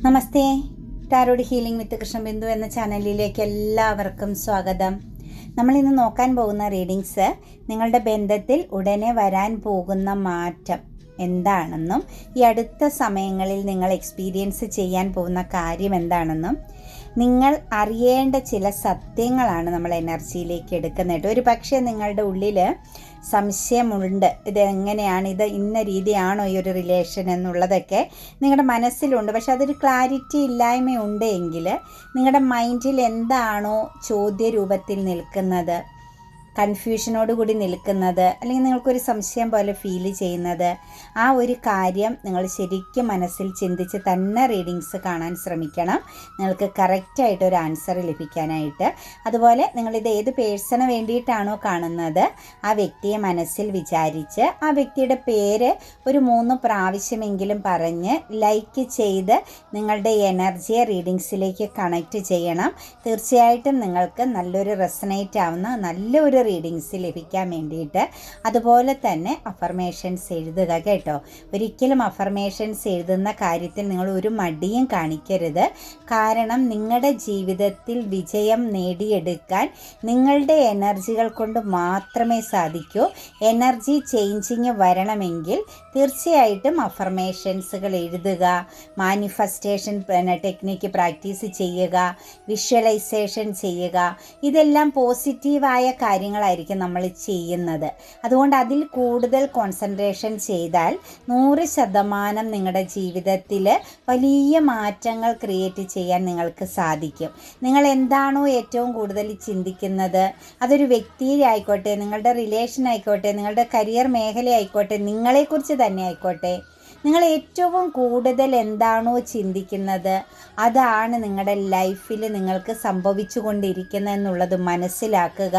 നമസ്തേ. Tarot healing വിത്ത് കൃഷ്ണബിന്ദു എന്ന ചാനലിലേക്ക് എല്ലാവർക്കും സ്വാഗതം. നമ്മളിന്ന് നോക്കാൻ പോകുന്ന റീഡിങ്സ് നിങ്ങളുടെ ബന്ധത്തിൽ ഉടനെ വരാൻ പോകുന്ന മാറ്റം എന്താണെന്നും ഈ അടുത്ത സമയങ്ങളിൽ നിങ്ങൾ എക്സ്പീരിയൻസ് ചെയ്യാൻ പോകുന്ന കാര്യം എന്താണെന്നും നിങ്ങൾ അറിയേണ്ട ചില സത്യങ്ങളാണ് നമ്മൾ എനർജിയിലേക്ക് എടുക്കുന്നത്. ഒരു പക്ഷേ നിങ്ങളുടെ ഉള്ളിൽ സംശയമുണ്ട്, ഇതെങ്ങനെയാണ്, ഇത് ഇന്ന രീതിയാണോ ഈ ഒരു റിലേഷൻ എന്നുള്ളതൊക്കെ നിങ്ങളുടെ മനസ്സിലുണ്ട്. പക്ഷെ അതൊരു ക്ലാരിറ്റി ഇല്ലായ്മയുണ്ട് എങ്കിൽ നിങ്ങളുടെ മൈൻഡിൽ എന്താണോ ചോദ്യരൂപത്തിൽ നിൽക്കുന്നത്, കൺഫ്യൂഷനോടുകൂടി നിൽക്കുന്നത്, അല്ലെങ്കിൽ നിങ്ങൾക്കൊരു സംശയം പോലെ ഫീൽ ചെയ്യുന്നത്, ആ ഒരു കാര്യം നിങ്ങൾ ശരിക്കും മനസ്സിൽ ചിന്തിച്ച് തന്നെ റീഡിങ്സ് കാണാൻ ശ്രമിക്കണം, നിങ്ങൾക്ക് കറക്റ്റായിട്ടൊരു ആൻസർ ലഭിക്കാനായിട്ട്. അതുപോലെ നിങ്ങളിത് ഏത് പേഴ്സണ് വേണ്ടിയിട്ടാണോ കാണുന്നത് ആ വ്യക്തിയെ മനസ്സിൽ വിചാരിച്ച് ആ വ്യക്തിയുടെ പേര് ഒരു 3 പ്രാവശ്യമെങ്കിലും പറഞ്ഞ് ലൈക്ക് ചെയ്ത് നിങ്ങളുടെ എനർജിയെ റീഡിങ്സിലേക്ക് കണക്റ്റ് ചെയ്യണം. തീർച്ചയായിട്ടും നിങ്ങൾക്ക് നല്ലൊരു റെസനേറ്റ് ആവുന്ന നല്ലൊരു റീഡിങ്സ് ലഭിക്കാൻ വേണ്ടിയിട്ട്. അതുപോലെ തന്നെ അഫർമേഷൻസ് എഴുതുക കേട്ടോ. ഒരിക്കലും അഫർമേഷൻസ് എഴുതുന്ന കാര്യത്തിൽ നിങ്ങൾ ഒരു മടിയും കാണിക്കരുത്. കാരണം നിങ്ങളുടെ ജീവിതത്തിൽ വിജയം നേടിയെടുക്കാൻ നിങ്ങളുടെ എനർജികൾ കൊണ്ട് മാത്രമേ സാധിക്കൂ. എനർജി ചേഞ്ചിങ് വരണമെങ്കിൽ തീർച്ചയായിട്ടും അഫർമേഷൻസുകൾ എഴുതുക, മാനിഫെസ്റ്റേഷൻ ടെക്നിക്ക് പ്രാക്ടീസ് ചെയ്യുക, വിഷ്വലൈസേഷൻ ചെയ്യുക. ഇതെല്ലാം പോസിറ്റീവായ കാര്യങ്ങളായിരിക്കും നമ്മൾ ചെയ്യുന്നത്. അതുകൊണ്ട് അതിൽ കൂടുതൽ കോൺസെൻട്രേഷൻ ചെയ്താൽ 100% നിങ്ങളുടെ ജീവിതത്തിൽ വലിയ മാറ്റങ്ങൾ ക്രിയേറ്റ് ചെയ്യാൻ നിങ്ങൾക്ക് സാധിക്കും. നിങ്ങൾ എന്താണോ ഏറ്റവും കൂടുതൽ ചിന്തിക്കുന്നത്, അതൊരു വ്യക്തിയായിക്കോട്ടെ, നിങ്ങളുടെ റിലേഷൻ ആയിക്കോട്ടെ, നിങ്ങളുടെ കരിയർ മേഖല ആയിക്കോട്ടെ, നിങ്ങളെക്കുറിച്ച് തന്നെ ആയിക്കോട്ടെ, നിങ്ങൾ ഏറ്റവും കൂടുതൽ എന്താണോ ചിന്തിക്കുന്നത് അതാണ് നിങ്ങളുടെ ലൈഫിൽ നിങ്ങൾക്ക് സംഭവിച്ചു കൊണ്ടിരിക്കുന്നത് എന്നുള്ളത് മനസ്സിലാക്കുക.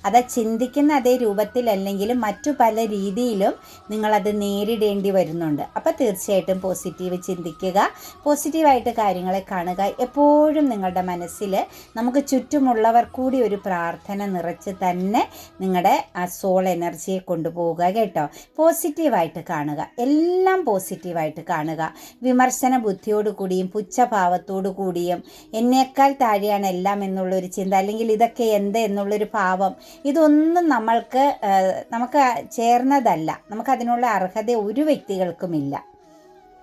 അത് ചിന്തിക്കുന്ന അതേ രൂപത്തിലല്ലെങ്കിലും മറ്റു പല രീതിയിലും നിങ്ങളത് നേരിടേണ്ടി വരുന്നുണ്ട്. അപ്പോൾ തീർച്ചയായിട്ടും പോസിറ്റീവ് ചിന്തിക്കുക, പോസിറ്റീവായിട്ട് കാര്യങ്ങളെ കാണുക. എപ്പോഴും നിങ്ങളുടെ മനസ്സിൽ നമുക്ക് ചുറ്റുമുള്ളവർ കൂടി ഒരു പ്രാർത്ഥന നിറച്ച് തന്നെ നിങ്ങളുടെ ആ സോൾ എനർജിയെ കൊണ്ടുപോവുക കേട്ടോ. പോസിറ്റീവായിട്ട് കാണുക, എല്ലാം പോസിറ്റീവായിട്ട് കാണുക. വിമർശന ബുദ്ധിയോടു കൂടിയും പുച്ഛഭാവത്തോടു കൂടിയും എന്നേക്കാൾ താഴെയാണ് എല്ലാം എന്നുള്ളൊരു ചിന്ത, അല്ലെങ്കിൽ ഇതൊക്കെ എന്ത് എന്നുള്ളൊരു ഭാവം, ഇതൊന്നും നമുക്ക് ചേർന്നതല്ല. നമുക്കതിനുള്ള അർഹത ഒരു വ്യക്തികൾക്കുമില്ല.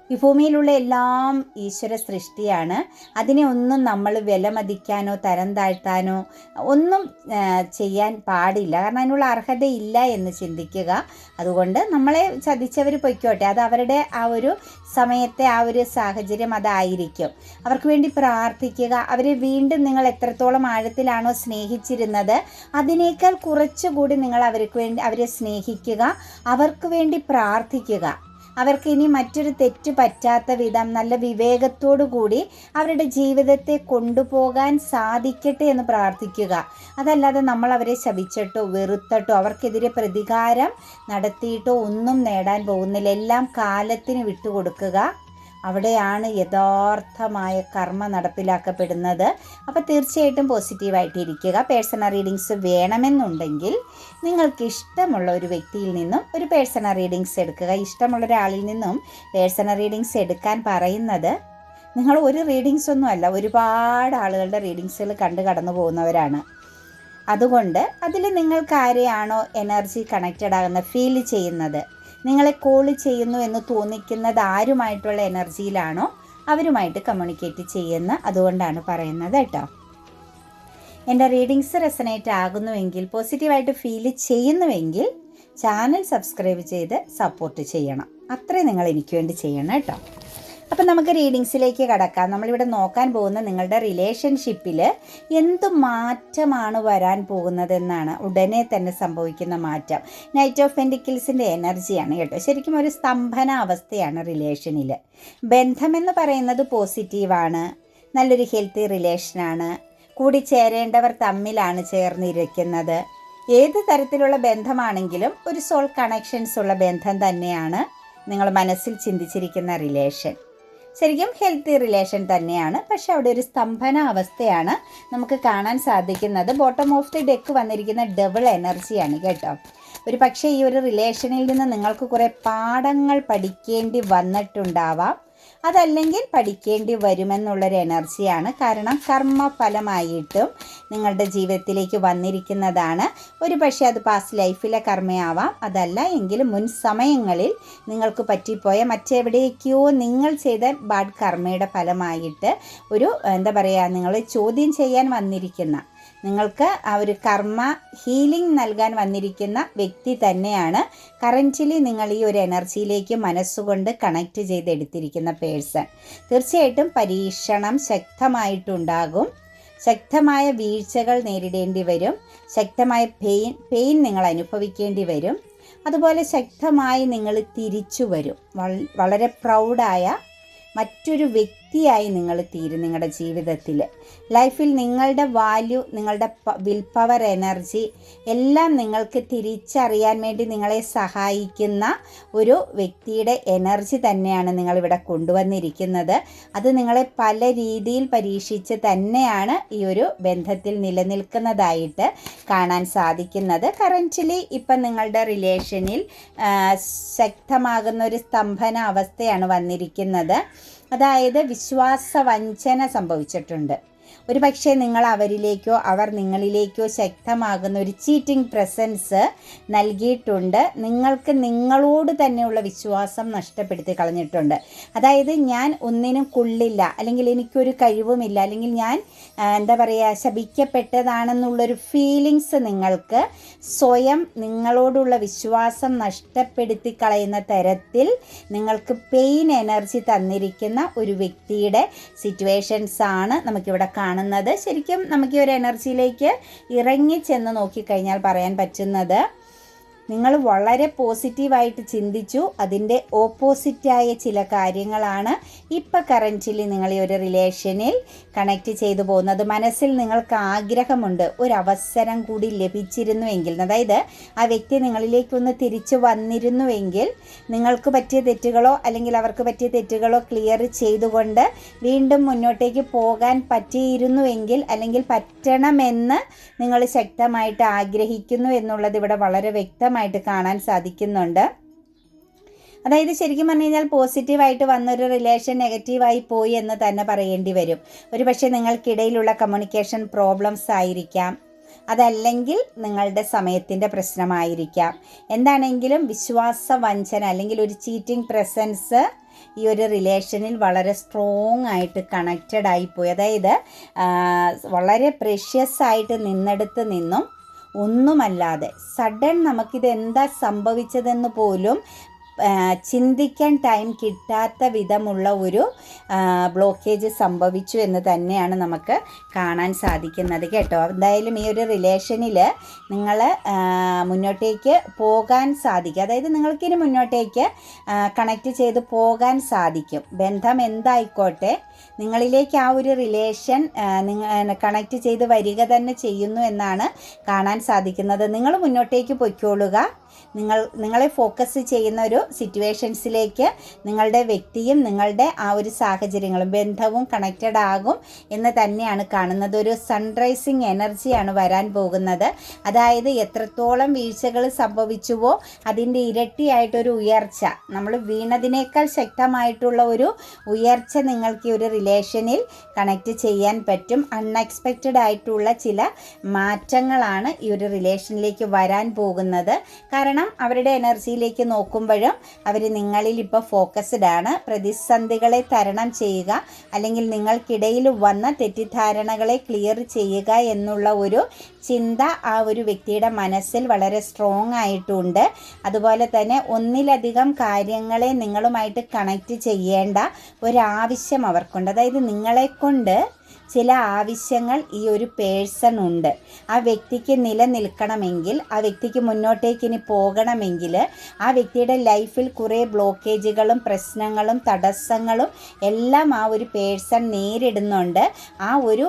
ഈ ഭൂമിയിലുള്ള എല്ലാം ഈശ്വര സൃഷ്ടിയാണ്. അതിനെ ഒന്നും നമ്മൾ വിലമതിക്കാനോ തരം താഴ്ത്താനോ ഒന്നും ചെയ്യാൻ പാടില്ല. കാരണം അതിനുള്ള അർഹതയില്ല എന്ന് ചിന്തിക്കുക. അതുകൊണ്ട് നമ്മളെ ചതിച്ചവർ പൊയ്ക്കോട്ടെ, അത് അവരുടെ ആ ഒരു സമയത്തെ ആ ഒരു സാഹചര്യം അതായിരിക്കും. അവർക്ക് വേണ്ടി പ്രാർത്ഥിക്കുക. അവരെ വീണ്ടും നിങ്ങൾ എത്രത്തോളം ആഴത്തിലാണോ സ്നേഹിച്ചിരുന്നത് അതിനേക്കാൾ കുറച്ചുകൂടി നിങ്ങൾ അവരെ സ്നേഹിക്കുക, അവർക്ക് വേണ്ടി പ്രാർത്ഥിക്കുക. അവർക്ക് ഇനി മറ്റൊരു തെറ്റ് പറ്റാത്ത വിധം നല്ല വിവേകത്തോടു കൂടി അവരുടെ ജീവിതത്തെ കൊണ്ടുപോകാൻ സാധിക്കട്ടെ എന്ന് പ്രാർത്ഥിക്കുക. അതല്ലാതെ നമ്മൾ അവരെ ശപിച്ചിട്ടോ വെറുത്തിട്ടോ അവർക്കെതിരെ പ്രതികാരം നടത്തിയിട്ടോ ഒന്നും നേടാൻ പോകുന്നില്ല. എല്ലാം കാലത്തിന് വിട്ടുകൊടുക്കുക. അവിടെയാണ് യഥാർത്ഥമായ കർമ്മ നടപ്പിലാക്കപ്പെടുന്നത്. അപ്പോൾ തീർച്ചയായിട്ടും പോസിറ്റീവായിട്ടിരിക്കുക. പേഴ്സണൽ റീഡിങ്സ് വേണമെന്നുണ്ടെങ്കിൽ നിങ്ങൾക്ക് ഇഷ്ടമുള്ള ഒരു വ്യക്തിയിൽ നിന്നും ഒരു പേഴ്സണൽ റീഡിങ്സ് എടുക്കുക. ഇഷ്ടമുള്ള ഒരാളിൽ നിന്നും പേഴ്സണൽ റീഡിങ്സ് എടുക്കാൻ പറയുന്നത് നിങ്ങൾ ഒരു റീഡിങ്സ് ഒന്നുമല്ല, ഒരുപാട് ആളുകളുടെ റീഡിങ്സുകൾ കടന്നു പോകുന്നവരാണ്. അതുകൊണ്ട് അതിൽ നിങ്ങൾക്ക് ആരെയാണോ എനർജി കണക്റ്റഡ് ആകുന്ന ഫീൽ ചെയ്യുന്നത്, നിങ്ങളെ കോൾ ചെയ്യുന്നു എന്ന് തോന്നിക്കുന്നത് ആരുമായിട്ടുള്ള എനർജിയിലാണോ അവരുമായിട്ട് കമ്മ്യൂണിക്കേറ്റ് ചെയ്യുന്ന, അതുകൊണ്ടാണ് പറയുന്നത് കേട്ടോ. എൻ്റെ റീഡിങ്സ് റെസനേറ്റ് ആകുന്നുവെങ്കിൽ, പോസിറ്റീവായിട്ട് ഫീൽ ചെയ്യുന്നുവെങ്കിൽ ചാനൽ സബ്സ്ക്രൈബ് ചെയ്ത് സപ്പോർട്ട് ചെയ്യണം. അത്രയും നിങ്ങൾ എനിക്ക് വേണ്ടി ചെയ്യണം കേട്ടോ. അപ്പം നമുക്ക് റീഡിങ്സിലേക്ക് കടക്കാം. നമ്മളിവിടെ നോക്കാൻ പോകുന്ന നിങ്ങളുടെ റിലേഷൻഷിപ്പിൽ എന്ത് മാറ്റമാണ് വരാൻ പോകുന്നതെന്നാണ്. ഉടനെ തന്നെ സംഭവിക്കുന്ന മാറ്റം. നൈറ്റ് ഓഫ് പെൻഡിക്കിൾസിൻ്റെ എനർജിയാണ് കേട്ടോ. ശരിക്കും ഒരു സ്തംഭന അവസ്ഥയാണ് റിലേഷനിൽ. ബന്ധമെന്ന് പറയുന്നത് പോസിറ്റീവാണ്, നല്ലൊരു ഹെൽത്തി റിലേഷനാണ്. കൂടിച്ചേരേണ്ടവർ തമ്മിലാണ് ചേർന്നിരിക്കുന്നത്. ഏത് തരത്തിലുള്ള ബന്ധമാണെങ്കിലും ഒരു സോൾ കണക്ഷൻസ് ഉള്ള ബന്ധം തന്നെയാണ് നിങ്ങൾ മനസ്സിൽ ചിന്തിച്ചിരിക്കുന്ന റിലേഷൻ. ശരിക്കും ഹെൽത്തി റിലേഷൻ തന്നെയാണ്. പക്ഷെ അവിടെ ഒരു സ്തംഭന അവസ്ഥയാണ് നമുക്ക് കാണാൻ സാധിക്കുന്നത്. ബോട്ടം ഓഫ് ദി ഡെക്ക് വന്നിരിക്കുന്ന ഡബിൾ എനർജിയാണ് കേട്ടോ. ഒരു പക്ഷേ ഈ ഒരു റിലേഷനിൽ നിന്ന് നിങ്ങൾക്ക് കുറേ പാഠങ്ങൾ പഠിക്കേണ്ടി വന്നിട്ടുണ്ടാവാം. അതല്ലെങ്കിൽ പഠിക്കേണ്ടി വരുമെന്നുള്ളൊരു എനർജിയാണ്. കാരണം കർമ്മഫലമായിട്ടും നിങ്ങളുടെ ജീവിതത്തിലേക്ക് വന്നിരിക്കുന്നതാണ്. ഒരു പക്ഷേ അത് പാസ്റ്റ് ലൈഫിലെ കർമ്മയാവാം, അതല്ല എങ്കിലും മുൻ സമയങ്ങളിൽ നിങ്ങൾക്ക് പറ്റിപ്പോയ മറ്റെവിടേക്കോ നിങ്ങൾ ചെയ്ത ബാഡ് കർമ്മയുടെ ഫലമായിട്ട് ഒരു നിങ്ങൾ ചോദ്യം ചെയ്യാൻ വന്നിരിക്കുന്ന, നിങ്ങൾക്ക് ആ ഒരു കർമ്മ ഹീലിംഗ് നൽകാൻ വന്നിരിക്കുന്ന വ്യക്തി തന്നെയാണ് കറൻറ്റ്ലി നിങ്ങൾ ഈ ഒരു എനർജിയിലേക്ക് മനസ്സുകൊണ്ട് കണക്റ്റ് ചെയ്തെടുത്തിരിക്കുന്ന പേഴ്സൺ. തീർച്ചയായിട്ടും പരീക്ഷണം ശക്തമായിട്ടുണ്ടാകും. ശക്തമായ വീഴ്ചകൾ നേരിടേണ്ടി വരും. ശക്തമായ പെയിൻ നിങ്ങൾ അനുഭവിക്കേണ്ടി വരും. അതുപോലെ ശക്തമായി നിങ്ങൾ തിരിച്ചു വരും. വളരെ പ്രൗഡായ മറ്റൊരു വ്യക്തിയായി നിങ്ങൾ തീരും. നിങ്ങളുടെ ജീവിതത്തിൽ ലൈഫിൽ നിങ്ങളുടെ വാല്യൂ, നിങ്ങളുടെ വിൽ പവർ, എനർജി എല്ലാം നിങ്ങൾക്ക് തിരിച്ചറിയാൻ വേണ്ടി നിങ്ങളെ സഹായിക്കുന്ന ഒരു വ്യക്തിയുടെ എനർജി തന്നെയാണ് നിങ്ങളിവിടെ കൊണ്ടുവന്നിരിക്കുന്നത്. അത് നിങ്ങളെ പല രീതിയിൽ പരീക്ഷിച്ച് തന്നെയാണ് ഈ ഒരു ബന്ധത്തിൽ നിലനിൽക്കുന്നതായിട്ട് കാണാൻ സാധിക്കുന്നത്. കറൻറ്റ്ലി ഇപ്പം നിങ്ങളുടെ റിലേഷനിൽ ശക്തമാകുന്ന ഒരു സ്തംഭന അവസ്ഥയാണ് വന്നിരിക്കുന്നത്. അതായത് വിശ്വാസവഞ്ചന സംഭവിച്ചിട്ടുണ്ട്. ഒരു പക്ഷേ നിങ്ങൾ അവരിലേക്കോ അവർ നിങ്ങളിലേക്കോ ശക്തമാകുന്ന ഒരു ചീറ്റിംഗ് പ്രസൻസ് നൽകിയിട്ടുണ്ട്. നിങ്ങൾക്ക് നിങ്ങളോട് തന്നെയുള്ള വിശ്വാസം നഷ്ടപ്പെടുത്തി കളഞ്ഞിട്ടുണ്ട്. അതായത് ഞാൻ ഒന്നിനും കൊള്ളില്ല, അല്ലെങ്കിൽ എനിക്കൊരു കഴിവുമില്ല, അല്ലെങ്കിൽ ഞാൻ ശപിക്കപ്പെട്ടതാണെന്നുള്ളൊരു ഫീലിങ്സ് നിങ്ങൾക്ക് സ്വയം നിങ്ങളോടുള്ള വിശ്വാസം നഷ്ടപ്പെടുത്തി കളയുന്ന തരത്തിൽ നിങ്ങൾക്ക് പെയിൻ എനർജി തന്നിരിക്കുന്ന ഒരു വ്യക്തിയുടെ സിറ്റുവേഷൻസാണ് നമുക്കിവിടെ കാണുന്നത്. ശരിക്കും നമുക്ക് ഈ ഒരു എനർജിയിലേക്ക് ഇറങ്ങി ചെന്ന് നോക്കിക്കഴിഞ്ഞാൽ പറയാൻ പറ്റുന്നത്, നിങ്ങൾ വളരെ പോസിറ്റീവായിട്ട് ചിന്തിച്ചു, അതിൻ്റെ ഓപ്പോസിറ്റായ ചില കാര്യങ്ങളാണ് ഇപ്പം കറൻറ്റ്ലി നിങ്ങൾ ഈ ഒരു റിലേഷനിൽ കണക്റ്റ് ചെയ്തു പോകുന്നത്. മനസ്സിൽ നിങ്ങൾക്ക് ആഗ്രഹമുണ്ട് ഒരവസരം കൂടി ലഭിച്ചിരുന്നുവെങ്കിൽ, അതായത് ആ വ്യക്തി നിങ്ങളിലേക്കൊന്ന് തിരിച്ചു വന്നിരുന്നുവെങ്കിൽ നിങ്ങൾക്ക് പറ്റിയ തെറ്റുകളോ അല്ലെങ്കിൽ അവർക്ക് പറ്റിയ തെറ്റുകളോ ക്ലിയർ ചെയ്തുകൊണ്ട് വീണ്ടും മുന്നോട്ടേക്ക് പോകാൻ പറ്റിയിരുന്നുവെങ്കിൽ, അല്ലെങ്കിൽ പറ്റണമെന്ന് നിങ്ങൾ ശക്തമായിട്ട് ആഗ്രഹിക്കുന്നു എന്നുള്ളത് ഇവിടെ വളരെ വ്യക്തമായിട്ട് കാണാൻ സാധിക്കുന്നുണ്ട്. അതായത് ശരിക്കും പറഞ്ഞു കഴിഞ്ഞാൽ പോസിറ്റീവായിട്ട് വന്നൊരു റിലേഷൻ നെഗറ്റീവായി പോയി എന്ന് തന്നെ പറയേണ്ടി വരും. ഒരു പക്ഷേ നിങ്ങൾക്കിടയിലുള്ള കമ്മ്യൂണിക്കേഷൻ പ്രോബ്ലംസ് ആയിരിക്കാം, അതല്ലെങ്കിൽ നിങ്ങളുടെ സമയത്തിൻ്റെ പ്രശ്നമായിരിക്കാം. എന്താണെങ്കിലും വിശ്വാസവഞ്ചന അല്ലെങ്കിൽ ഒരു ചീറ്റിംഗ് പ്രസൻസ് ഈ ഒരു റിലേഷനിൽ വളരെ സ്ട്രോങ് ആയിട്ട് കണക്റ്റഡ് ആയിപ്പോയി. അതായത് വളരെ പ്രഷ്യസ് ആയിട്ട് നിന്നെടുത്ത് നിന്നും ഒന്നുമല്ലാതെ സഡൻ നമുക്കിത് എന്താ സംഭവിച്ചതെന്ന് പോലും ചിന്തിക്കാൻ ടൈം കിട്ടാത്ത വിധമുള്ള ഒരു ബ്ലോക്കേജ് സംഭവിച്ചു എന്ന് തന്നെയാണ് നമുക്ക് കാണാൻ സാധിക്കുന്നത് കേട്ടോ. എന്തായാലും ഈ ഒരു റിലേഷനിൽ നിങ്ങൾ മുന്നോട്ടേക്ക് പോകാൻ സാധിക്കും. അതായത് നിങ്ങൾക്കിനി മുന്നോട്ടേക്ക് കണക്റ്റ് ചെയ്ത് പോകാൻ സാധിക്കും. ബന്ധം എന്തായിക്കോട്ടെ, നിങ്ങളിലേക്ക് ആ ഒരു റിലേഷൻ കണക്റ്റ് ചെയ്ത് വരിക തന്നെ ചെയ്യുന്നു എന്നാണ് കാണാൻ സാധിക്കുന്നത്. നിങ്ങൾ മുന്നോട്ടേക്ക് പൊയ്ക്കോളുക. നിങ്ങളെ ഫോക്കസ് ചെയ്യുന്ന ഒരു സിറ്റുവേഷൻസിലേക്ക് നിങ്ങളുടെ വ്യക്തിയും നിങ്ങളുടെ ആ ഒരു സാഹചര്യങ്ങളും ബന്ധവും കണക്റ്റഡ് ആകും എന്ന് തന്നെയാണ് കാണുന്നത്. ഒരു സൺറൈസിങ് എനർജിയാണ് വരാൻ പോകുന്നത്. അതായത് എത്രത്തോളം വീഴ്ചകൾ സംഭവിച്ചുവോ അതിൻ്റെ ഇരട്ടിയായിട്ടൊരു ഉയർച്ച, നമ്മൾ വീണതിനേക്കാൾ ശക്തമായിട്ടുള്ള ഒരു ഉയർച്ച നിങ്ങൾക്ക് ഈ ഒരു റിലേഷനിൽ കണക്റ്റ് ചെയ്യാൻ പറ്റും. അൺഎക്സ്പെക്റ്റഡ് ആയിട്ടുള്ള ചില മാറ്റങ്ങളാണ് ഈ ഒരു റിലേഷനിലേക്ക് വരാൻ പോകുന്നത്. കാരണം അവരുടെ എനർജിയിലേക്ക് നോക്കുമ്പോഴും അവർ നിങ്ങളിൽ ഇപ്പോൾ ഫോക്കസ്ഡ് ആണ്. പ്രതിസന്ധികളെ തരണം ചെയ്യുക, അല്ലെങ്കിൽ നിങ്ങൾക്കിടയിൽ വന്ന തെറ്റിദ്ധാരണകളെ ക്ലിയർ ചെയ്യുക എന്നുള്ള ഒരു ചിന്ത ആ ഒരു വ്യക്തിയുടെ മനസ്സിൽ വളരെ സ്ട്രോങ് ആയിട്ടുണ്ട്. അതുപോലെ തന്നെ ഒന്നിലധികം കാര്യങ്ങളെ നിങ്ങളുമായിട്ട് കണക്റ്റ് ചെയ്യേണ്ട ഒരാവശ്യം അവർക്കുണ്ട്. അതായത് നിങ്ങളെക്കൊണ്ട് ചില ആവശ്യങ്ങൾ ഈ ഒരു പേഴ്സൺ ഉണ്ട്. ആ വ്യക്തിക്ക് നിലനിൽക്കണമെങ്കിൽ, ആ വ്യക്തിക്ക് മുന്നോട്ടേക്ക് ഇനി പോകണമെങ്കിൽ, ആ വ്യക്തിയുടെ ലൈഫിൽ കുറേ ബ്ലോക്കേജുകളും പ്രശ്നങ്ങളും തടസ്സങ്ങളും എല്ലാം ആ ഒരു പേഴ്സൺ നേരിടുന്നുണ്ട്. ആ ഒരു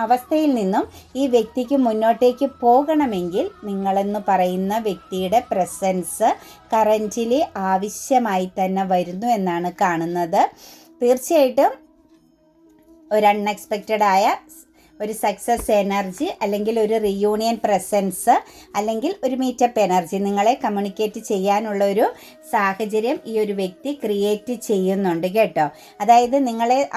അവസ്ഥയിൽ നിന്നും ഈ വ്യക്തിക്ക് മുന്നോട്ടേക്ക് പോകണമെങ്കിൽ നിങ്ങളെന്ന് പറയുന്ന വ്യക്തിയുടെ പ്രസൻസ് കറൻറ്റ്ലി ആവശ്യമായി തന്നെ വരുന്നു എന്നാണ് കാണുന്നത്. തീർച്ചയായിട്ടും ഒരു അൺഎക്സ്പെക്റ്റഡ് ആയ ഒരു സക്സസ് എനർജി, അല്ലെങ്കിൽ ഒരു റീയൂണിയൻ പ്രസൻസ്, അല്ലെങ്കിൽ ഒരു മീറ്റപ്പ് എനർജി നിങ്ങളെ കമ്മ്യൂണിക്കേറ്റ് ചെയ്യാനുള്ള ഒരു സാഹചര്യം ഈ ഒരു വ്യക്തി ക്രിയേറ്റ് ചെയ്യുന്നുണ്ട് കേട്ടോ. അതായത്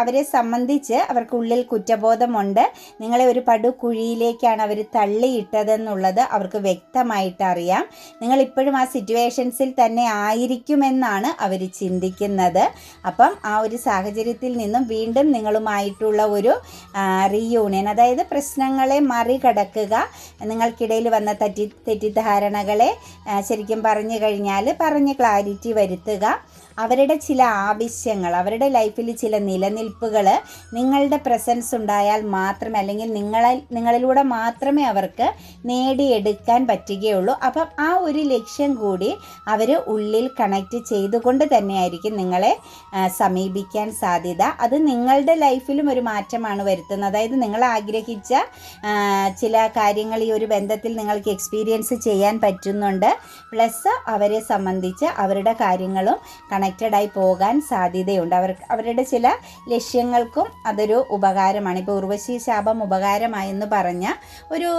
അവരെ സംബന്ധിച്ച് അവർക്കുള്ളിൽ കുറ്റബോധമുണ്ട്. നിങ്ങളെ ഒരു പടുകുഴിയിലേക്കാണ് അവർ തള്ളിയിട്ടതെന്നുള്ളത് അവർക്ക് വ്യക്തമായിട്ട് അറിയാം. നിങ്ങളിപ്പോഴും ആ സിറ്റുവേഷൻസിൽ തന്നെ ആയിരിക്കുമെന്നാണ് അവർ ചിന്തിക്കുന്നത്. അപ്പം ആ ഒരു സാഹചര്യത്തിൽ നിന്നും വീണ്ടും നിങ്ങളുമായിട്ടുള്ള ഒരു റീയൂണിയൻ, അതായത് പ്രശ്നങ്ങളെ മറികടക്കുക, നിങ്ങൾക്കിടയിൽ വന്ന തെറ്റിദ്ധാരണകളെ ശരിക്കും പറഞ്ഞു കഴിഞ്ഞാൽ പറഞ്ഞ് ക്ലാരിറ്റി വരുത്തുക, അവരുടെ ചില ആവശ്യങ്ങൾ, അവരുടെ ലൈഫിൽ ചില നിലനിൽപ്പുകൾ നിങ്ങളുടെ പ്രസൻസ് ഉണ്ടായാൽ മാത്രമേ, അല്ലെങ്കിൽ നിങ്ങളിലൂടെ മാത്രമേ അവർക്ക് നേടിയെടുക്കാൻ പറ്റുകയുള്ളൂ. അപ്പം ആ ഒരു ലക്ഷ്യം കൂടി അവർ ഉള്ളിൽ കണക്റ്റ് ചെയ്തുകൊണ്ട് തന്നെയായിരിക്കും നിങ്ങളെ സമീപിക്കാൻ സാധ്യത. അത് നിങ്ങളുടെ ലൈഫിലും ഒരു മാറ്റമാണ് വരുത്തുന്നത്. അതായത് നിങ്ങൾ ആഗ്രഹിച്ച ചില കാര്യങ്ങൾ ഈ ഒരു ബന്ധത്തിൽ നിങ്ങൾക്ക് എക്സ്പീരിയൻസ് ചെയ്യാൻ പറ്റുന്നുണ്ട്. പ്ലസ് അവരെ സംബന്ധിച്ച് അവരുടെ കാര്യങ്ങളും കണക്റ്റഡായി പോകാൻ സാധ്യതയുണ്ട്. അവരുടെ ചില ലക്ഷ്യങ്ങൾക്കും അതൊരു ഉപകാരമാണ്. ഇപ്പോൾ ഉർവശി ശാപം ഉപകാരമായെന്ന് പറഞ്ഞ ഒരു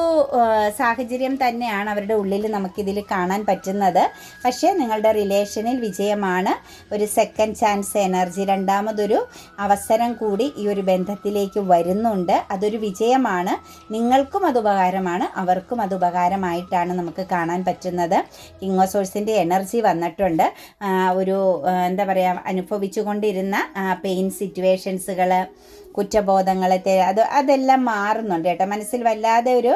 സാഹചര്യം തന്നെയാണ് അവരുടെ ഉള്ളിൽ നമുക്കിതിൽ കാണാൻ പറ്റുന്നത്. പക്ഷേ നിങ്ങളുടെ റിലേഷനിൽ വിജയമാണ്, ഒരു സെക്കൻഡ് ചാൻസ് എനർജി, രണ്ടാമതൊരു അവസരം കൂടി ഈ ഒരു ബന്ധത്തിലേക്ക് വരുന്നുണ്ട്. അതൊരു വിജയമാണ്. നിങ്ങൾക്കും അത് ഉപകാരമാണ്, അവർക്കും അത് ഉപകാരമായിട്ടാണ് നമുക്ക് കാണാൻ പറ്റുന്നത്. കിങ് ഓഫ് സോഴ്സിൻ്റെ എനർജി വന്നിട്ടുണ്ട്. ഒരു എന്താ പറയുക, അനുഭവിച്ചു കൊണ്ടിരുന്ന പെയിൻ സിറ്റുവേഷൻസുകൾ, കുറ്റബോധങ്ങൾ, അതെല്ലാം മാറുന്നുണ്ട് കേട്ടോ. മനസ്സിൽ വല്ലാതെ ഒരു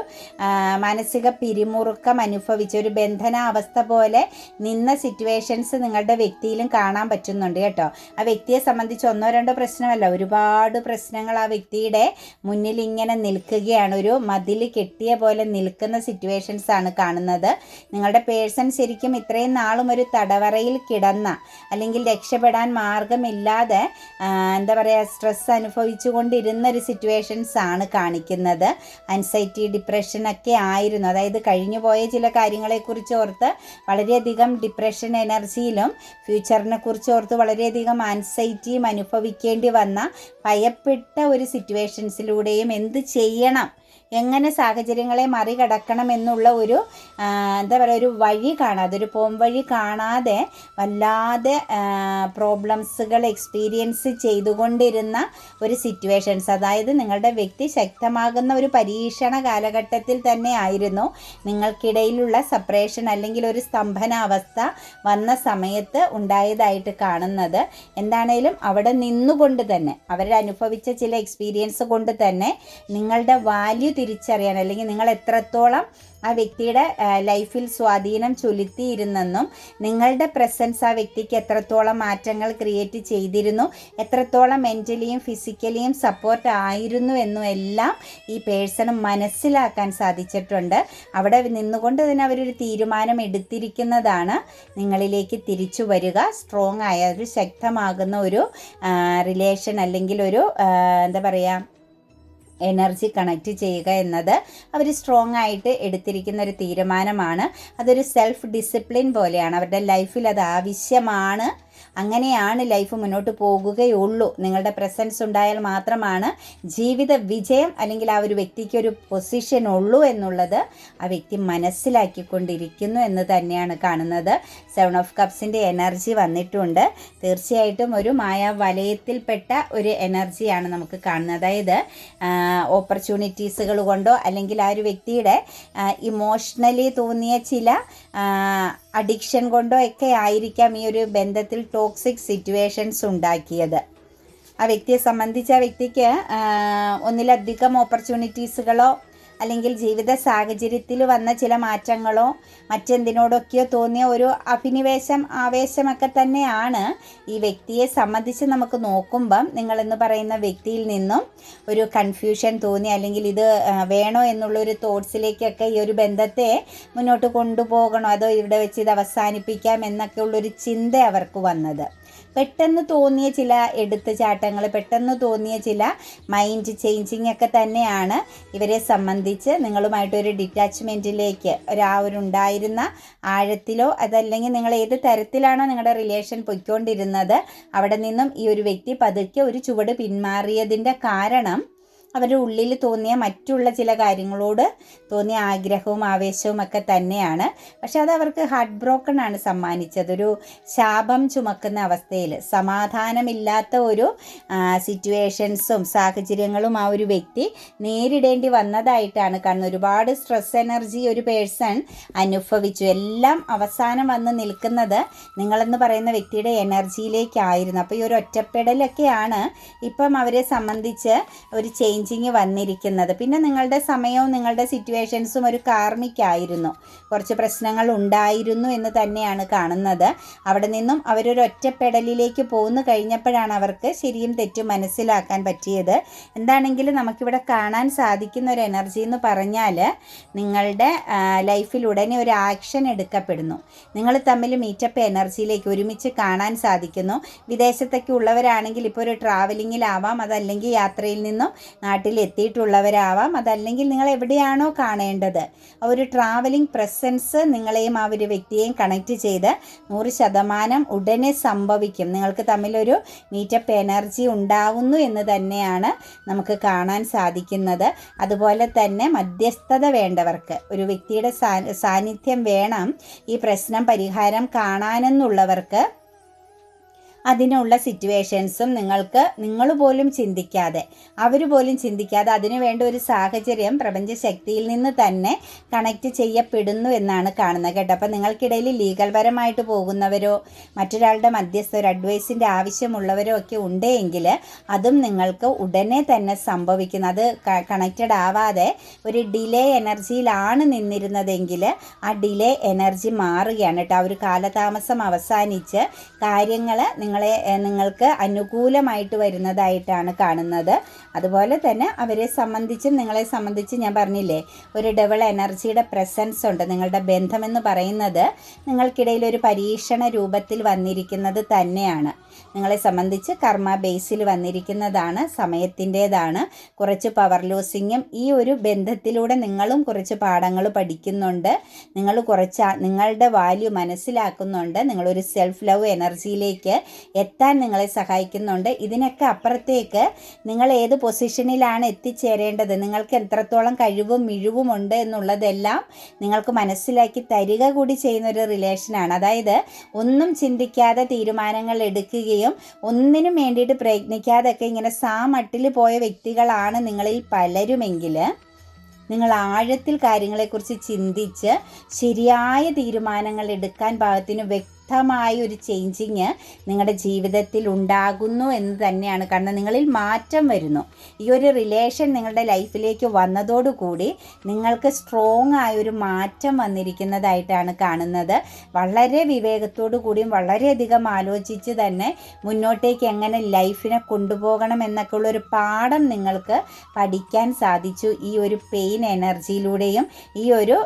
മാനസിക പിരിമുറുക്കം അനുഭവിച്ച ഒരു ബന്ധനാവസ്ഥ പോലെ നിന്ന സിറ്റുവേഷൻസ് നിങ്ങളുടെ വ്യക്തിയിലും കാണാൻ പറ്റുന്നുണ്ട് കേട്ടോ. ആ വ്യക്തിയെ സംബന്ധിച്ച് ഒന്നോ രണ്ടോ പ്രശ്നമല്ല, ഒരുപാട് പ്രശ്നങ്ങൾ ആ വ്യക്തിയുടെ മുന്നിൽ ഇങ്ങനെ നിൽക്കുകയാണ്. ഒരു മതിൽ കെട്ടിയ പോലെ നിൽക്കുന്ന സിറ്റുവേഷൻസ് ആണ് കാണുന്നത്. നിങ്ങളുടെ പേഴ്സൺ ശരിക്കും ഇത്രയും നാളും ഒരു തടവറയിൽ കിടന്ന, അല്ലെങ്കിൽ രക്ഷപ്പെടാൻ മാർഗമില്ലാതെ എന്താ പറയുക, സ്ട്രെസ് അനുഭവിച്ചു കൊണ്ടിരുന്ന ഒരു സിറ്റുവേഷൻസ് ആണ് കാണിക്കുന്നത്. ആൻസൈറ്റി, ഡിപ്രഷനൊക്കെ ആയിരുന്നു. അതായത് കഴിഞ്ഞു പോയ ചില കാര്യങ്ങളെക്കുറിച്ച് ഓർത്ത് വളരെയധികം ഡിപ്രഷൻ എനർജിയിലും ഫ്യൂച്ചറിനെ കുറിച്ച് ഓർത്ത് വളരെയധികം ആൻസൈറ്റിയും അനുഭവിക്കേണ്ടി വന്ന, ഭയപ്പെട്ട ഒരു സിറ്റുവേഷൻസിലൂടെയും എന്ത് ചെയ്യണം, എങ്ങനെ സാഹചര്യങ്ങളെ മറികടക്കണം എന്നുള്ള ഒരു എന്താ പറയുക, ഒരു വഴി കാണാതെ, ഒരു പോംവഴി കാണാതെ വല്ലാതെ പ്രോബ്ലംസുകൾ എക്സ്പീരിയൻസ് ചെയ്തുകൊണ്ടിരുന്ന ഒരു സിറ്റുവേഷൻസ്. അതായത് നിങ്ങളുടെ വ്യക്തി ശക്തമാകുന്ന ഒരു പരീക്ഷണ കാലഘട്ടത്തിൽ തന്നെ ആയിരുന്നു. നിങ്ങൾക്കിടയിലുള്ള സെപ്പറേഷൻ, അല്ലെങ്കിൽ ഒരു സ്തംഭനാവസ്ഥ വന്ന സമയത്ത് ഉണ്ടായതായിട്ട് കാണുന്നത്. എന്താണേലും അവിടെ നിന്നുകൊണ്ട് തന്നെ, അവരനുഭവിച്ച ചില എക്സ്പീരിയൻസ് കൊണ്ട് തന്നെ നിങ്ങളുടെ വാല്യൂ തിരിച്ചറിയാൻ, അല്ലെങ്കിൽ നിങ്ങൾ എത്രത്തോളം ആ വ്യക്തിയുടെ ലൈഫിൽ സ്വാധീനം ചെലുത്തിയിരുന്നെന്നും, നിങ്ങളുടെ പ്രസൻസ് ആ വ്യക്തിക്ക് എത്രത്തോളം മാറ്റങ്ങൾ ക്രിയേറ്റ് ചെയ്തിരുന്നു, എത്രത്തോളം മെൻ്റലിയും ഫിസിക്കലിയും സപ്പോർട്ട് ആയിരുന്നു എന്നും എല്ലാം ഈ പേഴ്സണ് മനസ്സിലാക്കാൻ സാധിച്ചിട്ടുണ്ട്. അവിടെ നിന്നുകൊണ്ട് തന്നെ അവരൊരു തീരുമാനം എടുത്തിരിക്കുന്നതാണ് നിങ്ങളിലേക്ക് തിരിച്ചു വരിക. സ്ട്രോങ് ആയ ഒരു ശക്തമാകുന്ന ഒരു റിലേഷൻ, അല്ലെങ്കിൽ ഒരു എന്താ പറയുക, എനർജി കണക്റ്റ് ചെയ്യുക എന്നത് അവർ സ്ട്രോങ് ആയിട്ട് എടുത്തിരിക്കുന്ന ഒരു തീരുമാനമാണ്. അതൊരു സെൽഫ് ഡിസിപ്ലിൻ പോലെയാണ്. അവരുടെ ലൈഫിൽ അത് ആവശ്യമാണ്. അങ്ങനെയാണ് ലൈഫ് മുന്നോട്ട് പോകുകയുള്ളൂ. നിങ്ങളുടെ പ്രസൻസ് ഉണ്ടായാൽ മാത്രമാണ് ജീവിത വിജയം, അല്ലെങ്കിൽ ആ ഒരു വ്യക്തിക്ക് ഒരു പൊസിഷൻ ഉള്ളൂ എന്നുള്ളത് ആ വ്യക്തി മനസ്സിലാക്കിക്കൊണ്ടിരിക്കുന്നു എന്ന് തന്നെയാണ് കാണുന്നത്. 7 ഓഫ് കപ്സിൻ്റെ എനർജി വന്നിട്ടുണ്ട്. തീർച്ചയായിട്ടും ഒരു മായാവലയത്തിൽപ്പെട്ട ഒരു എനർജിയാണ് നമുക്ക് കാണുന്നത്. അതായത് ഓപ്പർച്യൂണിറ്റീസുകൾ കൊണ്ടോ, അല്ലെങ്കിൽ ആ ഒരു വ്യക്തിയുടെ ഇമോഷണലി തോന്നിയ ചില അഡിക്ഷൻ കൊണ്ടോ ഒക്കെ ആയിരിക്കാം ഈ ഒരു ബന്ധത്തിൽ ടോക്സിക് സിറ്റുവേഷൻസ് ഉണ്ടാക്കിയത്. ആ വ്യക്തിയെ സംബന്ധിച്ച് ആ വ്യക്തിക്ക് ഒന്നിലധികം ഓപ്പർച്യൂണിറ്റീസുകളോ, അല്ലെങ്കിൽ ജീവിത സാഹചര്യത്തിൽ വന്ന ചില മാറ്റങ്ങളോ, മറ്റെന്തിനോടൊക്കെയോ തോന്നിയ ഒരു ആവേശമൊക്കെ തന്നെയാണ് ഈ വ്യക്തിയെ സംബന്ധിച്ച് നമുക്ക് നോക്കുമ്പം നിങ്ങളെന്ന് പറയുന്ന വ്യക്തിയിൽ നിന്നും ഒരു കൺഫ്യൂഷൻ തോന്നി, അല്ലെങ്കിൽ ഇത് വേണോ എന്നുള്ളൊരു തോട്ട്സിലേക്കൊക്കെ ഈ ഒരു ബന്ധത്തെ മുന്നോട്ട് കൊണ്ടുപോകണോ, അതോ ഇവിടെ വെച്ച് ഇത് അവസാനിപ്പിക്കാം എന്നൊക്കെ ഉള്ളൊരു ചിന്ത അവർക്ക് വന്നത്. പെട്ടെന്ന് തോന്നിയ ചില എടുത്തുചാട്ടങ്ങൾ, പെട്ടെന്ന് തോന്നിയ ചില മൈൻഡ് ചേഞ്ചിങ് ഒക്കെ തന്നെയാണ് ഇവരെ സംബന്ധിച്ച് നിങ്ങളുമായിട്ടൊരു ഡിറ്റാച്ച്മെൻറ്റിലേക്ക് ഉണ്ടായിരുന്ന ആഴത്തിലോ, അതല്ലെങ്കിൽ നിങ്ങൾ ഏത് തരത്തിലാണോ നിങ്ങളുടെ റിലേഷൻ പൊയ്ക്കൊണ്ടിരുന്നത് അവിടെ നിന്നും ഈ ഒരു വ്യക്തി പതുക്കെ ഒരു ചുവട് പിന്മാറിയതിൻ്റെ കാരണം അവരുടെ ഉള്ളിൽ തോന്നിയ മറ്റുള്ള ചില കാര്യങ്ങളോട് തോന്നിയ ആഗ്രഹവും ആവേശവും ഒക്കെ തന്നെയാണ്. പക്ഷെ അത് അവർക്ക് ഹാർട്ട് ബ്രോക്കൺ ആണ് സമ്മാനിച്ചത്. ഒരു ശാപം ചുമക്കുന്ന അവസ്ഥയിൽ സമാധാനമില്ലാത്ത ഒരു സിറ്റുവേഷൻസും സാഹചര്യങ്ങളും ആ ഒരു വ്യക്തി നേരിടേണ്ടി വന്നതായിട്ടാണ് കാണുന്നത്. ഒരുപാട് സ്ട്രെസ് എനർജി ഒരു പേഴ്സൺ അനുഭവിച്ചു. എല്ലാം അവസാനം വന്ന് നിൽക്കുന്നത് നിങ്ങളെന്ന് പറയുന്ന വ്യക്തിയുടെ എനർജിയിലേക്കായിരുന്നു. അപ്പോൾ ഈ ഒരു ഒറ്റപ്പെടലൊക്കെയാണ് ഇപ്പം അവരെ സംബന്ധിച്ച് ഒരു ചേഞ്ചിങ് വന്നിരിക്കുന്നത്. പിന്നെ നിങ്ങളുടെ സമയവും നിങ്ങളുടെ സിറ്റുവേഷൻസും ഒരു കാർമിക്കായിരുന്നു. കുറച്ച് പ്രശ്നങ്ങൾ ഉണ്ടായിരുന്നു എന്ന് തന്നെയാണ് കാണുന്നത്. അവിടെ നിന്നും അവരൊരു ഒറ്റപ്പെടലിലേക്ക് പോന്നു കഴിഞ്ഞപ്പോഴാണ് അവർക്ക് ശരിയും തെറ്റും മനസ്സിലാക്കാൻ പറ്റിയത്. എന്താണെങ്കിലും നമുക്കിവിടെ കാണാൻ സാധിക്കുന്ന ഒരു എനർജി എന്ന് പറഞ്ഞാൽ നിങ്ങളുടെ ലൈഫിൽ ഉടനെ ഒരു ആക്ഷൻ എടുക്കപ്പെടുന്നു. നിങ്ങൾ തമ്മിൽ മീറ്റപ്പ് എനർജിയിലേക്ക് ഒരുമിച്ച് കാണാൻ സാധിക്കുന്നു. വിദേശത്തൊക്കെ ഉള്ളവരാണെങ്കിൽ ഇപ്പോൾ ഒരു ട്രാവലിങ്ങിലാവാം, അതല്ലെങ്കിൽ യാത്രയിൽ നിന്നും നാട്ടിൽ എത്തിയിട്ടുള്ളവരാവാം, അതല്ലെങ്കിൽ നിങ്ങൾ എവിടെയാണോ കാണേണ്ടത് ആ ഒരു ട്രാവലിംഗ് പ്രസൻസ് നിങ്ങളെയും ആ ഒരു വ്യക്തിയെയും കണക്റ്റ് ചെയ്ത് 100% ഉടനെ സംഭവിക്കും. നിങ്ങൾക്ക് തമ്മിലൊരു മീറ്റപ്പ് എനർജി ഉണ്ടാവുന്നു എന്ന് തന്നെയാണ് നമുക്ക് കാണാൻ സാധിക്കുന്നത്. അതുപോലെ തന്നെ മധ്യസ്ഥത വേണ്ടവർക്ക്, ഒരു വ്യക്തിയുടെ സാന്നിധ്യം വേണം ഈ പ്രശ്നം പരിഹാരം കാണാനെന്നുള്ളവർക്ക് അതിനുള്ള സിറ്റുവേഷൻസും നിങ്ങൾ പോലും ചിന്തിക്കാതെ, അവർ പോലും ചിന്തിക്കാതെ അതിനു വേണ്ട ഒരു സാഹചര്യം പ്രപഞ്ചശക്തിയിൽ നിന്ന് തന്നെ കണക്റ്റ് ചെയ്യപ്പെടുന്നു എന്നാണ് കാണുന്നത് കേട്ടോ. അപ്പോൾ നിങ്ങൾക്കിടയിൽ ലീഗൽപരമായിട്ട് പോകുന്നവരോ മറ്റൊരാളുടെ മധ്യസ്ഥ ഒരു അഡ്വൈസിൻ്റെ ആവശ്യമുള്ളവരോ ഒക്കെ ഉണ്ടെങ്കിൽ അതും നിങ്ങൾക്ക് ഉടനെ തന്നെ സംഭവിക്കുന്നു. അത് കണക്റ്റഡ് ആവാതെ ഒരു ഡിലേ എനർജിയിലാണ് നിന്നിരുന്നതെങ്കിൽ ആ ഡിലേ എനർജി മാറുകയാണ് കേട്ടോ. ആ ഒരു കാലതാമസം അവസാനിച്ച് കാര്യങ്ങൾ നിങ്ങൾക്ക് അനുകൂലമായിട്ട് വരുന്നതായിട്ടാണ് കാണുന്നത്. അതുപോലെ തന്നെ അവരെ സംബന്ധിച്ചും നിങ്ങളെ സംബന്ധിച്ച് ഞാൻ പറഞ്ഞില്ലേ, ഒരു ഡബിൾ എനർജിയുടെ പ്രസൻസ് ഉണ്ട്. നിങ്ങളുടെ ബന്ധമെന്ന് പറയുന്നത് നിങ്ങൾക്കിടയിൽ ഒരു പരീക്ഷണ രൂപത്തിൽ വന്നിരിക്കുന്നത് തന്നെയാണ്. നിങ്ങളെ സംബന്ധിച്ച് കർമ്മ ബേസിൽ വന്നിരിക്കുന്നതാണ്, സമയത്തിൻ്റേതാണ്. കുറച്ച് പവർ ലൂസിങ്ങും ഈ ഒരു ബന്ധത്തിലൂടെ നിങ്ങളും കുറച്ച് പാഠങ്ങൾ പഠിക്കുന്നുണ്ട്. നിങ്ങളുടെ വാല്യൂ മനസ്സിലാക്കുന്നുണ്ട്. നിങ്ങളൊരു സെൽഫ് ലവ് എനർജിയിലേക്ക് എത്താൻ നിങ്ങളെ സഹായിക്കുന്നുണ്ട്. ഇതിനൊക്കെ അപ്പുറത്തേക്ക് നിങ്ങൾ ഏത് പൊസിഷനിലാണ് എത്തിച്ചേരേണ്ടത്, നിങ്ങൾക്ക് എത്രത്തോളം കഴിവും മിഴിവുമുണ്ട് എന്നുള്ളതെല്ലാം നിങ്ങൾക്ക് മനസ്സിലാക്കി തരിക കൂടി ചെയ്യുന്ന ഒരു റിലേഷനാണ്. അതായത് ഒന്നും ചിന്തിക്കാതെ തീരുമാനങ്ങൾ എടുക്കുകയും ഒന്നിനും വേണ്ടിയിട്ട് പ്രയത്നിക്കാതൊക്കെ ഇങ്ങനെ സാമട്ടിൽ പോയ വ്യക്തികളാണ് നിങ്ങളിൽ പലരുമെങ്കിൽ നിങ്ങൾ ആഴത്തിൽ കാര്യങ്ങളെക്കുറിച്ച് ചിന്തിച്ച് ശരിയായ തീരുമാനങ്ങൾ എടുക്കാൻ പാകത്തിന് വ്യക്തമായ ഒരു ചേഞ്ചിങ് നിങ്ങളുടെ ജീവിതത്തിൽ ഉണ്ടാകുന്നു എന്ന് തന്നെയാണ്. കാരണം നിങ്ങളിൽ മാറ്റം വരുന്നു. ഈ ഒരു റിലേഷൻ നിങ്ങളുടെ ലൈഫിലേക്ക് വന്നതോടുകൂടി നിങ്ങൾക്ക് സ്ട്രോങ് ആയൊരു മാറ്റം വന്നിരിക്കുന്നതായിട്ടാണ് കാണുന്നത്. വളരെ വിവേകത്തോടു കൂടിയും വളരെയധികം ആലോചിച്ച് തന്നെ മുന്നോട്ടേക്ക് എങ്ങനെ ലൈഫിനെ കൊണ്ടുപോകണം എന്നൊക്കെ ഉള്ളൊരു പാഠം നിങ്ങൾക്ക് പഠിക്കാൻ സാധിച്ചു. ഈ ഒരു പെയിൻ എനർജിയിലൂടെയും ഈ ഒരു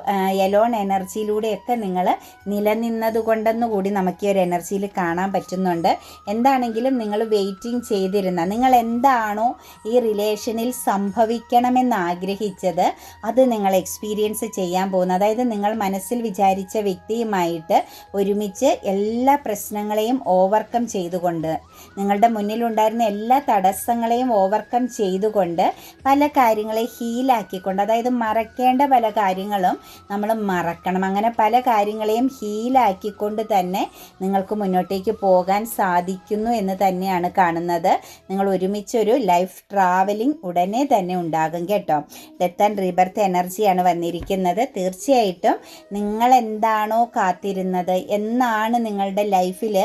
എലോൺ എനർജിയിലൂടെയൊക്കെ നിങ്ങൾ നിലനിന്നത് കൊണ്ടെന്ന് കൂടി നമുക്ക് ഈ ഒരു എനർജിയിൽ കാണാൻ പറ്റുന്നുണ്ട്. എന്താണെങ്കിലും നിങ്ങൾ വെയിറ്റിംഗ് ചെയ്തിരുന്ന, നിങ്ങൾ എന്താണോ ഈ റിലേഷനിൽ സംഭവിക്കണമെന്ന് ആഗ്രഹിച്ചത് അത് നിങ്ങൾ എക്സ്പീരിയൻസ് ചെയ്യാൻ പോകുന്നത്. അതായത് നിങ്ങൾ മനസ്സിൽ വിചാരിച്ച വ്യക്തിയുമായിട്ട് ഒരുമിച്ച് എല്ലാ പ്രശ്നങ്ങളെയും ഓവർകം ചെയ്തുകൊണ്ട്, നിങ്ങളുടെ മുന്നിലുണ്ടായിരുന്ന എല്ലാ തടസ്സങ്ങളെയും ഓവർകം ചെയ്തുകൊണ്ട് പല കാര്യങ്ങളെ ഹീലാക്കിക്കൊണ്ട്, അതായത് മറക്കേണ്ട പല കാര്യങ്ങളും നമ്മൾ മറക്കണം. അങ്ങനെ പല കാര്യങ്ങളെയും ഹീലാക്കിക്കൊണ്ട് തന്നെ നിങ്ങൾക്ക് മുന്നോട്ടേക്ക് പോകാൻ സാധിക്കുന്നു എന്ന് തന്നെയാണ് കാണുന്നത്. നിങ്ങൾ ഒരുമിച്ചൊരു ലൈഫ് ട്രാവലിംഗ് ഉടനെ തന്നെ ഉണ്ടാകും കേട്ടോ. ഡെത്ത് ആൻഡ് റീബർത്ത് എനർജിയാണ് വന്നിരിക്കുന്നത്. തീർച്ചയായിട്ടും നിങ്ങൾ എന്താണോ കാത്തിരുന്നത്, എന്നാണ് നിങ്ങളുടെ ലൈഫിൽ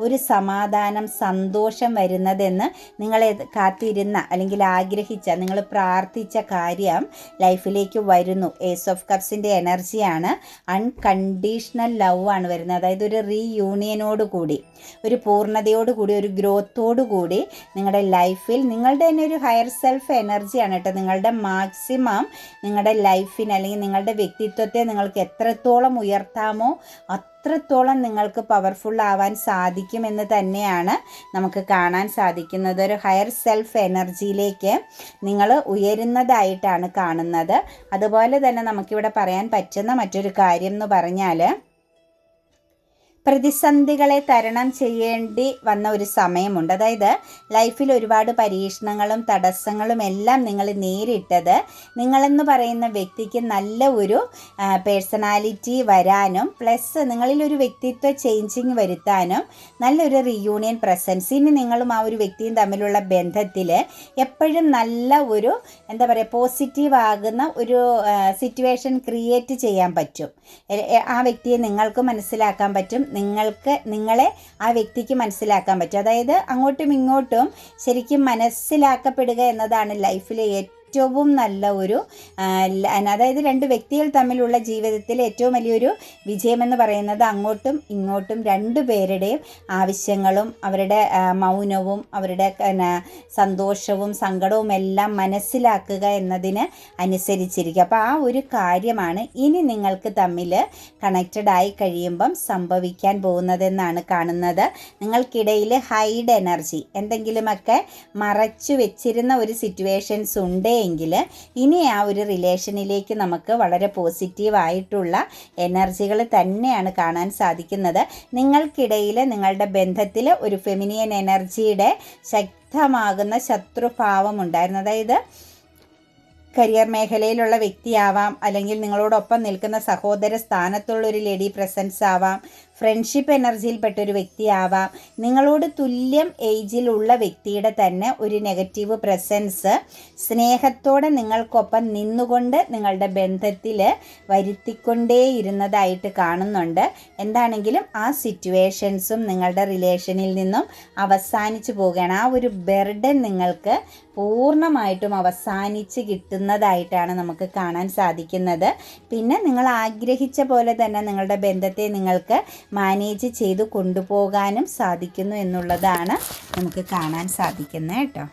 ഒരു സമാധാനം സന്തോഷം വരുന്നതെന്ന് നിങ്ങൾ കാത്തിരുന്ന അല്ലെങ്കിൽ ആഗ്രഹിച്ച, നിങ്ങൾ പ്രാർത്ഥിച്ച കാര്യം ലൈഫിലേക്ക് വരുന്നു. ഏസ് ഓഫ് കപ്സിൻ്റെ എനർജിയാണ്. അൺകണ്ടീഷണൽ ലവ് ആണ് വരുന്നത്. അതായത് ഒരു റീയൂണിയനോട് കൂടി, ഒരു പൂർണ്ണതയോട് കൂടി, ഒരു ഗ്രോത്തോടു കൂടി നിങ്ങളുടെ ലൈഫിൽ നിങ്ങളുടെ തന്നെ ഒരു ഹയർ സെൽഫ് എനർജിയാണ് കേട്ടോ. നിങ്ങളുടെ മാക്സിമം നിങ്ങളുടെ ലൈഫിന് അല്ലെങ്കിൽ നിങ്ങളുടെ വ്യക്തിത്വത്തെ നിങ്ങൾക്ക് എത്രത്തോളം ഉയർത്താമോ അത്രത്തോളം നിങ്ങൾക്ക് പവർഫുൾ ആവാൻ സാധിക്കുമെന്ന് തന്നെയാണ് നമുക്ക് കാണാൻ സാധിക്കുന്നത്. ഒരു ഹയർ സെൽഫ് എനർജിയിലേക്ക് നിങ്ങൾ ഉയരുന്നതായിട്ടാണ് കാണുന്നത്. അതുപോലെ തന്നെ നമുക്കിവിടെ പറയാൻ പറ്റുന്ന മറ്റൊരു കാര്യം എന്ന് പറഞ്ഞാൽ പ്രതിസന്ധികളെ തരണം ചെയ്യേണ്ടി വന്ന ഒരു സമയമുണ്ട്. അതായത് ലൈഫിൽ ഒരുപാട് പരീക്ഷണങ്ങളും തടസ്സങ്ങളും എല്ലാം നിങ്ങൾ നേരിട്ടത് നിങ്ങളെന്ന് പറയുന്ന വ്യക്തിക്ക് നല്ല ഒരു പേഴ്സണാലിറ്റി വരാനും പ്ലസ് നിങ്ങളിലൊരു വ്യക്തിത്വ ചേഞ്ചിങ് വരുത്താനും നല്ലൊരു റീയൂണിയൻ പ്രസൻസ്, ഇനി നിങ്ങളും ആ ഒരു വ്യക്തിയും തമ്മിലുള്ള ബന്ധത്തിൽ എപ്പോഴും നല്ല ഒരു എന്താ പറയുക പോസിറ്റീവ് ആകുന്ന ഒരു സിറ്റുവേഷൻ ക്രിയേറ്റ് ചെയ്യാൻ പറ്റും. ആ വ്യക്തിയെ നിങ്ങൾക്ക് മനസ്സിലാക്കാൻ പറ്റും, നിങ്ങളെ ആ വ്യക്തിക്ക് മനസ്സിലാക്കാൻ പറ്റും. അതായത് അങ്ങോട്ടും ഇങ്ങോട്ടും ശരിക്കും മനസ്സിലാക്കപ്പെടുക എന്നതാണ് ലൈഫിലെ ഏറ്റവും നല്ല ഒരു അതായത് രണ്ട് വ്യക്തികൾ തമ്മിലുള്ള ജീവിതത്തിൽ ഏറ്റവും വലിയൊരു വിജയമെന്ന് പറയുന്നത് അങ്ങോട്ടും ഇങ്ങോട്ടും രണ്ടു പേരുടെയും ആവശ്യങ്ങളും അവരുടെ മൗനവും അവരുടെ സന്തോഷവും സങ്കടവും എല്ലാം മനസ്സിലാക്കുക എന്നതിന് അനുസരിച്ചിരിക്കുക. അപ്പോൾ ആ ഒരു കാര്യമാണ് ഇനി നിങ്ങൾക്ക് തമ്മിൽ കണക്റ്റഡ് ആയി കഴിയുമ്പം സംഭവിക്കാൻ പോകുന്നതെന്നാണ് കാണുന്നത്. നിങ്ങൾക്കിടയിൽ ഹൈഡ് എനർജി എന്തെങ്കിലുമൊക്കെ മറച്ചു വെച്ചിരുന്ന ഒരു സിറ്റുവേഷൻസ് ഉണ്ടെങ്കിൽ ഇനി ആ ഒരു റിലേഷനിലേക്ക് നമുക്ക് വളരെ പോസിറ്റീവായിട്ടുള്ള എനർജികൾ തന്നെയാണ് കാണാൻ സാധിക്കുന്നത്. നിങ്ങൾക്കിടയിൽ നിങ്ങളുടെ ബന്ധത്തിൽ ഒരു ഫെമിനിയൻ എനർജിയുടെ ശക്തമാകുന്ന ശത്രുഭാവം ഉണ്ടായിരുന്നു. അതായത് കരിയർ മേഖലയിലുള്ള വ്യക്തിയാവാം, അല്ലെങ്കിൽ നിങ്ങളോടൊപ്പം നിൽക്കുന്ന സഹോദര സ്ഥാനത്തുള്ളൊരു ലേഡി പ്രസൻസ് ആവാം, ഫ്രണ്ട്ഷിപ്പ് എനർജിയിൽപ്പെട്ടൊരു വ്യക്തിയാവാം, നിങ്ങളോട് തുല്യം ഏജിലുള്ള വ്യക്തിയുടെ തന്നെ ഒരു നെഗറ്റീവ് പ്രസൻസ് സ്നേഹത്തോടെ നിങ്ങൾക്കൊപ്പം നിന്നുകൊണ്ട് നിങ്ങളുടെ ബന്ധത്തിൽ വരുത്തിക്കൊണ്ടേയിരുന്നതായിട്ട് കാണുന്നുണ്ട്. എന്താണെങ്കിലും ആ സിറ്റുവേഷൻസും നിങ്ങളുടെ റിലേഷനിൽ നിന്നും അവസാനിച്ചു പോവുകയാണ്. ആ ഒരു ബർഡൻ നിങ്ങൾക്ക് പൂർണ്ണമായിട്ടും അവസാനിച്ച് കിട്ടുന്നതായിട്ടാണ് നമുക്ക് കാണാൻ സാധിക്കുന്നത്. പിന്നെ നിങ്ങൾ ആഗ്രഹിച്ച പോലെ തന്നെ നിങ്ങളുടെ ബന്ധത്തെ നിങ്ങൾക്ക് മാനേജ് ചെയ്ത് കൊണ്ടുപോകാനും സാധിക്കുന്നു എന്നുള്ളതാണ് നമുക്ക് കാണാൻ സാധിക്കുന്നത് കേട്ടോ.